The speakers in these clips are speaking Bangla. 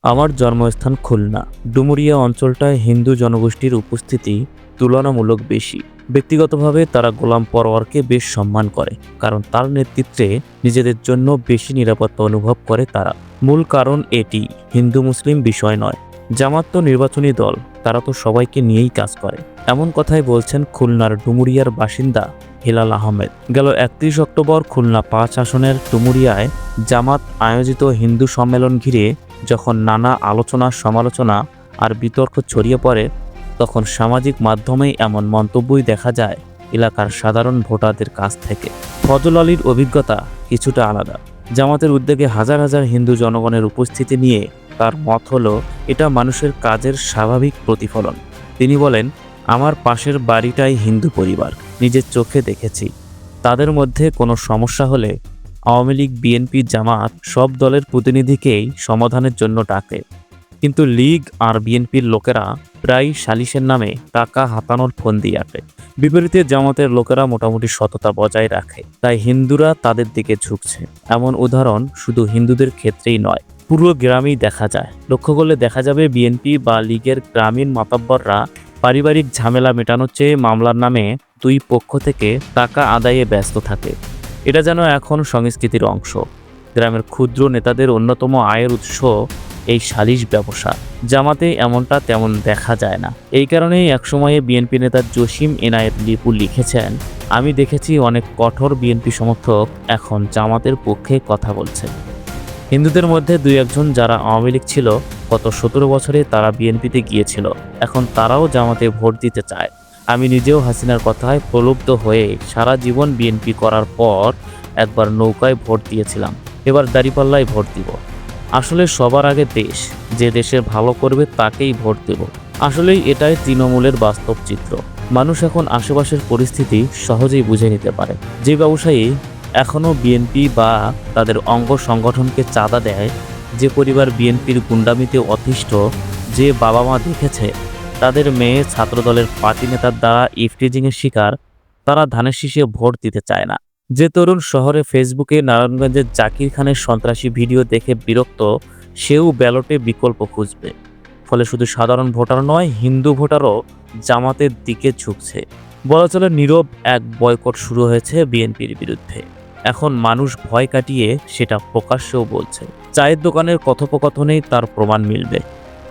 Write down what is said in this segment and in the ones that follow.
আমার জন্মস্থান খুলনা। ডুমুরিয়া অঞ্চলটায় হিন্দু জনগোষ্ঠীর উপস্থিতি তুলনামূলক বেশি। ব্যক্তিগতভাবে তারা গোলাম পরোয়ারকে বেশ সম্মান করে, কারণ তার নেতৃত্বে নিজেদের জন্য বেশি নিরাপত্তা অনুভব করে তারা। মূল কারণ এটি, হিন্দু মুসলিম বিষয় নয়। জামাত তো নির্বাচনী দল, তারা তো সবাইকে নিয়েই কাজ করে। এমন কথাই বলছেন খুলনার ডুমুরিয়ার বাসিন্দা হেলাল আহমেদ। গেল ৩১ অক্টোবর খুলনা ৫ আসনের ডুমুরিয়ায় জামাত আয়োজিত হিন্দু সম্মেলন ঘিরে যখন নানা আলোচনা সমালোচনা আর বিতর্ক ছড়িয়ে পড়ে, তখন সামাজিক মাধ্যমেই এমন মন্তব্যই দেখা যায় এলাকার সাধারণ ভোটারদের কাছ থেকে। ফজল আলীর অভিজ্ঞতা কিছুটা আলাদা। জামাতের উদ্যোগে হাজার হাজার হিন্দু জনগণের উপস্থিতি নিয়ে তার মত হলো, এটা মানুষের কাজের স্বাভাবিক প্রতিফলন। তিনি বলেন, আমার পাশের বাড়িটাই হিন্দু পরিবার, নিজের চোখে দেখেছি। তাদের মধ্যে কোনো সমস্যা হলে আওয়ামী লীগ, বিএনপি, জামাত সব দলের প্রতিনিধিকেই সমাধানের জন্য ডাকে, কিন্তু লীগ আর বিএনপির লোকেরা প্রায় সালিশের নামে টাকা হাতানোর ফন্দি আঁটে। বিপরীতে জামাতের লোকেরা মোটামুটি সততা বজায় রাখে, তাই হিন্দুরা তাদের দিকে ঝুঁকছে। এমন উদাহরণ শুধু হিন্দুদের ক্ষেত্রেই নয়, পুরো গ্রামেই দেখা যায়। লক্ষ্য করলে দেখা যাবে বিএনপি বা লীগের গ্রামীণ মাতব্বররা পারিবারিক ঝামেলা মেটানোর চেয়ে মামলার নামে দুই পক্ষ থেকে টাকা আদায়ে ব্যস্ত থাকে। এটা যেন এখন সংস্কৃতির অংশ। গ্রামের ক্ষুদ্র নেতাদের অন্যতম আয়ের উৎস এই সালিশ ব্যবসা। জামাতে এমনটা তেমন দেখা যায় না। এই কারণেই একসময়ে বিএনপি নেতা জসিম এনায়েত লিপু লিখেছেন, আমি দেখেছি অনেক কঠোর বিএনপি সমর্থক এখন জামাতের পক্ষে কথা বলছে। হিন্দুদের মধ্যে দুই একজন যারা আওয়ামী লীগ ছিল, গত ১৭ বছরে তারা বিএনপিতে গিয়েছিল, এখন তারাও জামাতে ভোট দিতে চায়। আমি নিজেও হাসিনার কথায় প্রলুব্ধ হয়ে সারা জীবন বিএনপি করার পর একবার নৌকায় ভোট দিয়েছিলাম, এবার দাঁড়িপাল্লায় ভোট দিব। আসলে সবার আগে দেশ, যে দেশের ভালো করবে তাকেই ভোট দেব। আসলেই এটাই তৃণমূলের বাস্তব চিত্র। মানুষ এখন আশেপাশের পরিস্থিতি সহজেই বুঝে নিতে পারে। যে ব্যবসায়ী এখনও বিএনপি বা তাদের অঙ্গ সংগঠনকে চাঁদা দেয়, যে পরিবার বিএনপির গুন্ডামিতে অতিষ্ঠ, যে বাবা মা দেখেছে তাদের মেয়ে ছাত্রদলের পার্টি নেতার দ্বারা ইফটিজিংয়ের শিকার, তারা ধানের শীষে ভোট দিতে চায় না। যে তরুণ শহরে ফেসবুকে নারায়ণগঞ্জের জাকির খানের সন্ত্রাসী ভিডিও দেখে বিরক্ত, সেও ব্যালটে বিকল্প খুঁজবে। ফলে শুধু সাধারণ ভোটার নয়, হিন্দু ভোটারও জামাতের দিকে ঝুঁকছে। বলা চলে নীরব এক বয়কট শুরু হয়েছে বিএনপির বিরুদ্ধে। এখন মানুষ ভয় কাটিয়ে সেটা প্রকাশ্যেও বলছে। চায়ের দোকানের কথোপকথনেই তার প্রমাণ মিলবে।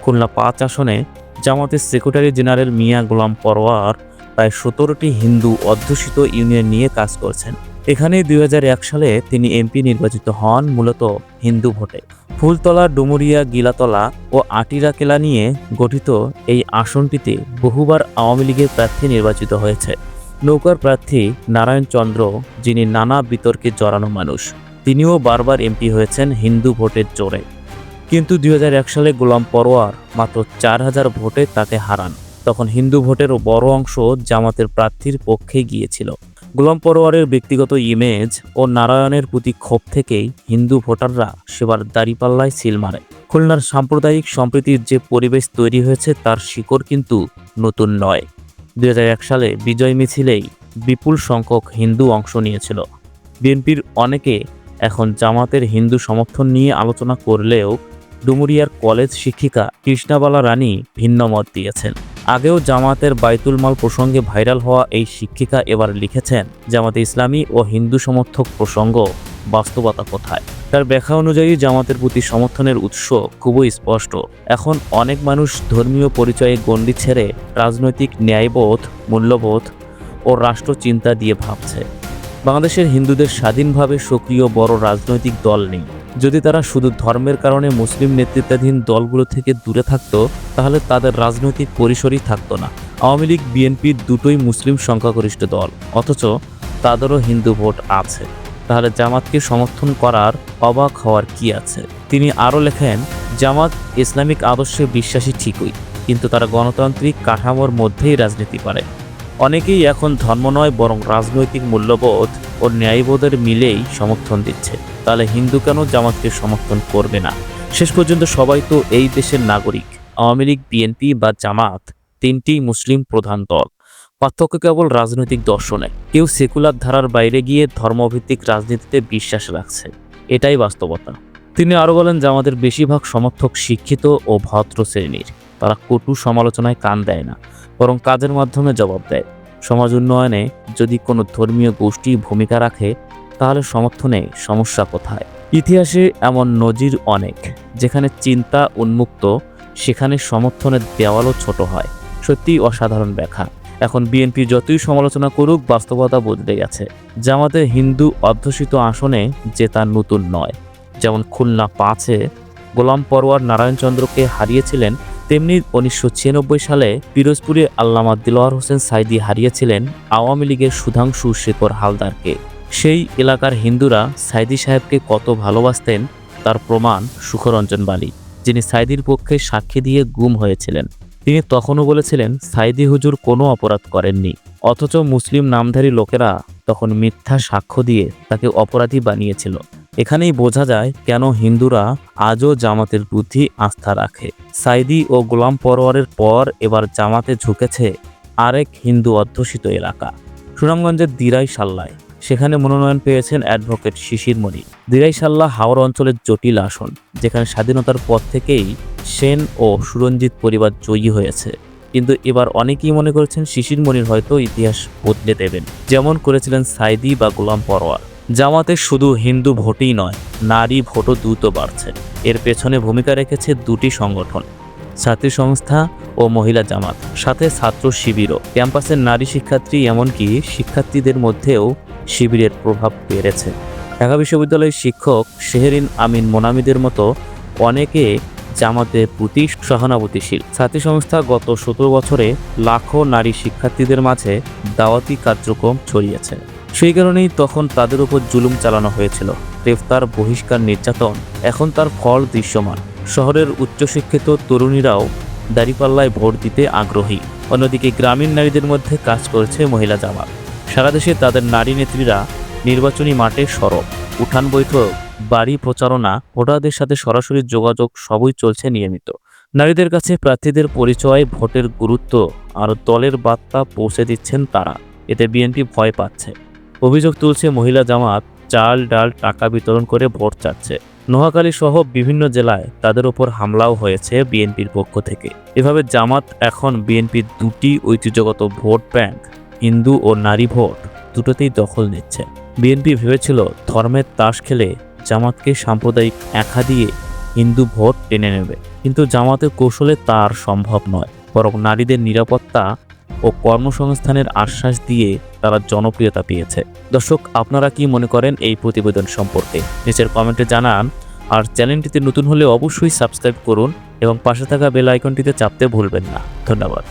খুলনা ৫ আসনে জামাতের সেক্রেটারি জেনারেল মিয়া গোলাম পরোয়ার প্রায় ১৭টি হিন্দু অধ্যুষিত ইউনিয়ন নিয়ে কাজ করছেন। এখানেই ২০০১ সালে তিনি এমপি নির্বাচিত হন, মূলত হিন্দু ভোটে। ফুলতলা, ডুমুরিয়া, গিলাতলা ও আটিরাকেলা নিয়ে গঠিত এই আসনটিতে বহুবার আওয়ামী লীগের প্রার্থী নির্বাচিত হয়েছে। নৌকার প্রার্থী নারায়ণ চন্দ্র, যিনি নানা বিতর্কে জড়ানো মানুষ, তিনিও বারবার এমপি হয়েছেন হিন্দু ভোটের জোরে। কিন্তু ২০০১ সালে গোলাম পরোয়ার মাত্র ৪,০০০ ভোটে তাকে হারান। তখন হিন্দু ভোটেরও বড় অংশ জামাতের প্রার্থীর পক্ষে গিয়েছিল। গোলাম পরোয়ারের ব্যক্তিগত ইমেজ ও নারায়ণের প্রতি ক্ষোভ থেকেই হিন্দু ভোটাররা সেবার দাঁড়িপাল্লায় সিল মারে। খুলনার সাম্প্রদায়িক সম্প্রীতির যে পরিবেশ তৈরি হয়েছে তার শিকড় কিন্তু নতুন নয়। ২০০১ সালে বিজয় মিছিলেই বিপুল সংখ্যক হিন্দু অংশ নিয়েছিল। বিএনপির অনেকে এখন জামাতের হিন্দু সমর্থন নিয়ে আলোচনা করলেও ডুমুরিয়ার কলেজ শিক্ষিকা কৃষ্ণাবালা রানী ভিন্ন মত দিয়েছেন। আগেও জামাতের বাইতুল মাল প্রসঙ্গে ভাইরাল হওয়া এই শিক্ষিকা এবার লিখেছেন, জামাতে ইসলামী ও হিন্দু সমর্থক প্রসঙ্গ, বাস্তবতা কোথায়? তার ব্যাখ্যা অনুযায়ী জামাতের প্রতি সমর্থনের উৎস খুবই স্পষ্ট। এখন অনেক মানুষ ধর্মীয় পরিচয়ে গণ্ডি ছেড়ে রাজনৈতিক ন্যায়বোধ, মূল্যবোধ ও রাষ্ট্রচিন্তা দিয়ে ভাবছে। বাংলাদেশের হিন্দুদের স্বাধীনভাবে সক্রিয় বড় রাজনৈতিক দল নেই। যদি তারা শুধু ধর্মের কারণে মুসলিম নেতৃত্বাধীন দলগুলো থেকে দূরে থাকত, তাহলে তাদের রাজনৈতিক পরিসরই থাকতো না। আওয়ামী লীগ, বিএনপি দুটোই মুসলিম সংখ্যাগরিষ্ঠ দল, অথচ তাদেরও হিন্দু ভোট আছে। তাহলে জামাতকে সমর্থন করার অবাক হওয়ার কি আছে? তিনি আরও লেখেন, জামাত ইসলামিক আদর্শে বিশ্বাসী ঠিকই, কিন্তু তারা গণতান্ত্রিক কাঠামোর মধ্যেই রাজনীতি করে। অনেকেই এখন ধর্ম নয় বরং রাজনৈতিক মূল্যবোধ ও ন্যায়বোধের মিলেই সমর্থন দিচ্ছে। তাহলে হিন্দু কেন জামাতকে সমর্থন করবে না? শেষ পর্যন্ত সবাই তো এই দেশের নাগরিক। আওয়ামী লীগ, বিএনপি বা জামাত তিনটিই মুসলিম প্রধান দল। পার্থক্য কেবল রাজনৈতিক দর্শনে। কেউ সেকুলার ধারার বাইরে গিয়ে ধর্মভিত্তিক রাজনীতিতে বিশ্বাস রাখছে, এটাই বাস্তবতা। তিনি আরও বলেন, জামাতের বেশিরভাগ সমর্থক শিক্ষিত ও ভদ্র শ্রেণীর। তারা কটু সমালোচনায় কান দেয় না, বরং কাজের মাধ্যমে জবাব দেয়। সমাজ উন্নয়নে যদি কোনো ধর্মীয় গোষ্ঠী ভূমিকা রাখে, তাহলে সমর্থনে সমস্যা কোথায়? ইতিহাসে এমন নজির অনেক। যেখানে চিন্তা উন্মুক্ত, সেখানে সমর্থনের দেওয়ালও ছোট হয়। সত্যিই অসাধারণ ব্যাখ্যা। এখন বিএনপি যতই সমালোচনা করুক, বাস্তবতা বদলে গেছে। জামাতের হিন্দু অধ্যুষিত আসনে জেতা নতুন নয়। যেমন খুলনা 5-এ গোলাম পরওয়ার নারায়ণচন্দ্রকে হারিয়েছিলেন, তেমনি 1996 সালে পিরোজপুরে আল্লামা দিলওয়ার হোসেন সাইদি হারিয়েছিলেন আওয়ামী লীগের সুধাংশু শেখর হালদারকে। সেই এলাকার হিন্দুরা সাইদি সাহেবকে কত ভালোবাসতেন তার প্রমাণ সুখরঞ্জন বালি, যিনি সাইদির পক্ষে সাক্ষী দিয়ে গুম হয়েছিলেন। তিনি তখনও বলেছিলেন সাইদি হুজুর কোনো অপরাধ করেননি, অথচ মুসলিম নামধারী লোকেরা তখন মিথ্যা সাক্ষ্য দিয়ে তাকে অপরাধী বানিয়েছিল। এখানেই বোঝা যায় কেন হিন্দুরা আজও জামাতের প্রতি আস্থা রাখে। সাইদি ও গোলাম পরওয়ারের পর এবার জামাতে ঝুঁকেছে আরেক হিন্দু অধ্যুষিত এলাকা, সুনামগঞ্জের দিরাই সাল্লায়। সেখানে মনোনয়ন পেয়েছেন অ্যাডভোকেট শিশির মনি। দিরাই সাল্লা হাওড় অঞ্চলের জটিল আসন, যেখানে স্বাধীনতার পর থেকেই সেন ও সুরঞ্জিত পরিবার জয়ী হয়েছে। কিন্তু এবার অনেকেই মনে করছেন শিশির মনির হয়তো ইতিহাস বদলে দেবেন, যেমন করেছিলেন সাইদি বা গোলাম পরওয়ার। জামাতে শুধু হিন্দু ভোটই নয়, নারী ভোটও দ্রুত বাড়ছে। এর পেছনে ভূমিকা রেখেছে দুটি সংগঠন, ছাত্রী সংস্থা ও মহিলা জামাত, সাথে ছাত্র শিবিরও। ক্যাম্পাসের নারী শিক্ষার্থী, এমনকি শিক্ষার্থীদের মধ্যেও শিবিরের প্রভাব বেড়েছে। ঢাকা বিশ্ববিদ্যালয়ের শিক্ষক শেহরিন আমিন মোনামিদের মতো অনেকে জামাতের প্রতি সহানুভূতিশীল। ছাত্রী সংস্থা গত 17 বছরে লাখো নারী শিক্ষার্থীদের মাঝে দাওয়াতি কার্যক্রম ছড়িয়েছে। সেই কারণেই তখন তাদের উপর জুলুম চালানো হয়েছিল, গ্রেফতার, বহিষ্কার, নির্যাতন। এখন তার ফল দৃশ্যমান। শহরের উচ্চশিক্ষিত তরুণীরাও দাঁড়িপাল্লায় ভোট দিতে আগ্রহী। অন্যদিকে গ্রামীণ নারীদের মধ্যে কাজ করছে মহিলা জামাত। সারা দেশে তাদের নারী নেত্রীরা নির্বাচনী মাঠে সরব, উঠান বৈঠক, বাড়ি প্রচারণা, ভোটারদের সাথে সরাসরি যোগাযোগ সবই চলছে নিয়মিত। নারীদের কাছে প্রার্থীদের পরিচয়, ভোটের গুরুত্ব আর দলের বার্তা পৌঁছে দিচ্ছেন তারা। এতে বিএনপি ভয় পাচ্ছে। অভিযোগ তুলছে মহিলা জামাত চাল ডাল টাকা বিতরণ করে ভোট চাচ্ছে। নোয়াখালী সহ বিভিন্ন জেলায় তাদের ওপর হামলাও হয়েছে বিএনপির পক্ষ থেকে। এভাবে জামাত এখন বিএনপির দুটি ঐতিহ্যগত ভোট ব্যাংক, হিন্দু ও নারী ভোট, দুটোতেই দখল নিচ্ছে। বিএনপি ভেবেছিল ধর্মের তাস খেলে জামাতকে সাম্প্রদায়িক একা দিয়ে হিন্দু ভোট টেনে নেবে, কিন্তু জামাতের কৌশলে তা আর সম্ভব নয়। বরং নারীদের নিরাপত্তা ও কর্মসংস্থানের আশ্বাস দিয়ে তারা জনপ্রিয়তা পেয়েছে। দর্শক, আপনারা কি মনে করেন এই প্রতিবেদন সম্পর্কে? নিচের কমেন্টে জানান। আর চ্যানেলটিতে নতুন হলে অবশ্যই সাবস্ক্রাইব করুন এবং পাশে থাকা বেল আইকনটিতে চাপতে ভুলবেন না। ধন্যবাদ।